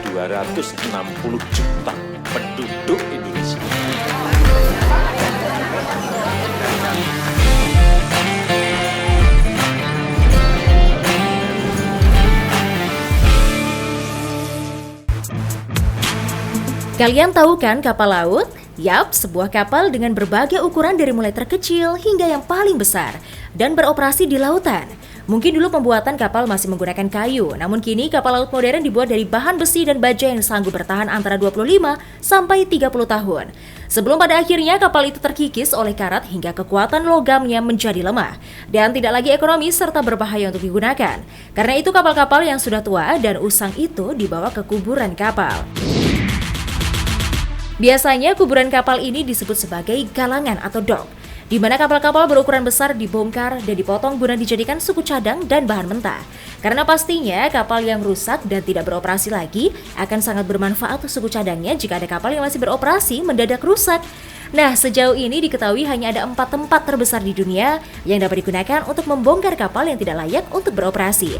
kepada 260 juta penduduk Indonesia. Kalian tahu kan kapal laut? Yap, sebuah kapal dengan berbagai ukuran dari mulai terkecil hingga yang paling besar dan beroperasi di lautan. Mungkin dulu pembuatan kapal masih menggunakan kayu, namun kini kapal laut modern dibuat dari bahan besi dan baja yang sanggup bertahan antara 25 sampai 30 tahun. Sebelum pada akhirnya kapal itu terkikis oleh karat hingga kekuatan logamnya menjadi lemah dan tidak lagi ekonomis serta berbahaya untuk digunakan. Karena itu kapal-kapal yang sudah tua dan usang itu dibawa ke kuburan kapal. Biasanya kuburan kapal ini disebut sebagai galangan atau dok, di mana kapal-kapal berukuran besar dibongkar dan dipotong guna dijadikan suku cadang dan bahan mentah. Karena pastinya kapal yang rusak dan tidak beroperasi lagi akan sangat bermanfaat untuk suku cadangnya jika ada kapal yang masih beroperasi mendadak rusak. Nah, sejauh ini diketahui hanya ada 4 tempat terbesar di dunia yang dapat digunakan untuk membongkar kapal yang tidak layak untuk beroperasi.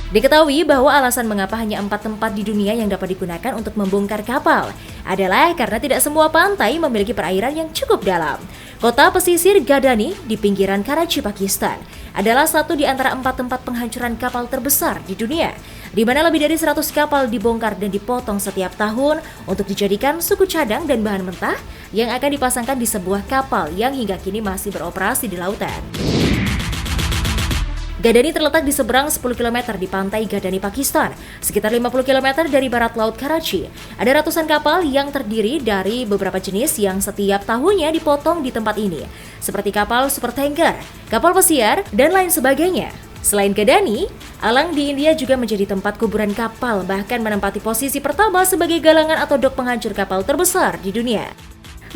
Diketahui bahwa alasan mengapa hanya 4 tempat di dunia yang dapat digunakan untuk membongkar kapal adalah karena tidak semua pantai memiliki perairan yang cukup dalam. Kota pesisir Gadani di pinggiran Karachi, Pakistan adalah satu di antara 4 tempat penghancuran kapal terbesar di dunia, di mana lebih dari 100 kapal dibongkar dan dipotong setiap tahun untuk dijadikan suku cadang dan bahan mentah yang akan dipasangkan di sebuah kapal yang hingga kini masih beroperasi di lautan. Gadani terletak di seberang 10 km di pantai Gadani, Pakistan, sekitar 50 km dari barat laut Karachi. Ada ratusan kapal yang terdiri dari beberapa jenis yang setiap tahunnya dipotong di tempat ini, seperti kapal supertanker, kapal pesiar, dan lain sebagainya. Selain Gadani, Alang di India juga menjadi tempat kuburan kapal, bahkan menempati posisi pertama sebagai galangan atau dok penghancur kapal terbesar di dunia.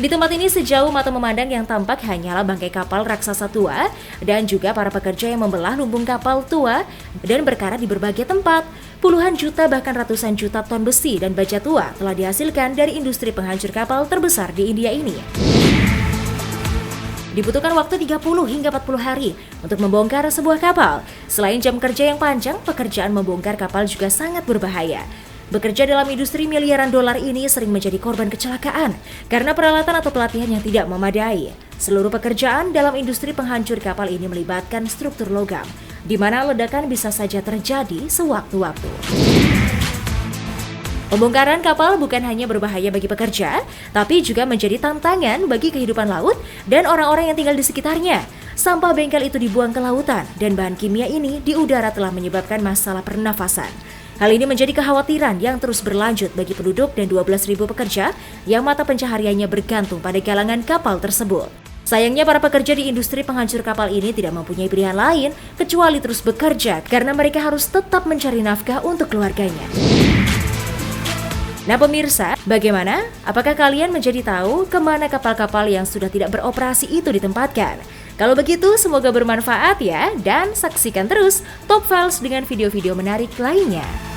Di tempat ini sejauh mata memandang yang tampak hanyalah bangkai kapal raksasa tua dan juga para pekerja yang membelah lumbung kapal tua dan berkarat di berbagai tempat. Puluhan juta bahkan ratusan juta ton besi dan baja tua telah dihasilkan dari industri penghancur kapal terbesar di India ini. Dibutuhkan waktu 30 hingga 40 hari untuk membongkar sebuah kapal. Selain jam kerja yang panjang, pekerjaan membongkar kapal juga sangat berbahaya. Bekerja dalam industri miliaran dolar ini sering menjadi korban kecelakaan karena peralatan atau pelatihan yang tidak memadai. Seluruh pekerjaan dalam industri penghancur kapal ini melibatkan struktur logam, di mana ledakan bisa saja terjadi sewaktu-waktu. Pembongkaran kapal bukan hanya berbahaya bagi pekerja, tapi juga menjadi tantangan bagi kehidupan laut dan orang-orang yang tinggal di sekitarnya. Sampah bengkel itu dibuang ke lautan dan bahan kimia ini di udara telah menyebabkan masalah pernafasan. Hal ini menjadi kekhawatiran yang terus berlanjut bagi penduduk dan 12.000 pekerja yang mata pencahariannya bergantung pada galangan kapal tersebut. Sayangnya para pekerja di industri penghancur kapal ini tidak mempunyai pilihan lain kecuali terus bekerja karena mereka harus tetap mencari nafkah untuk keluarganya. Nah pemirsa, bagaimana? Apakah kalian menjadi tahu kemana kapal-kapal yang sudah tidak beroperasi itu ditempatkan? Kalau begitu, semoga bermanfaat ya, dan saksikan terus Top Files dengan video-video menarik lainnya.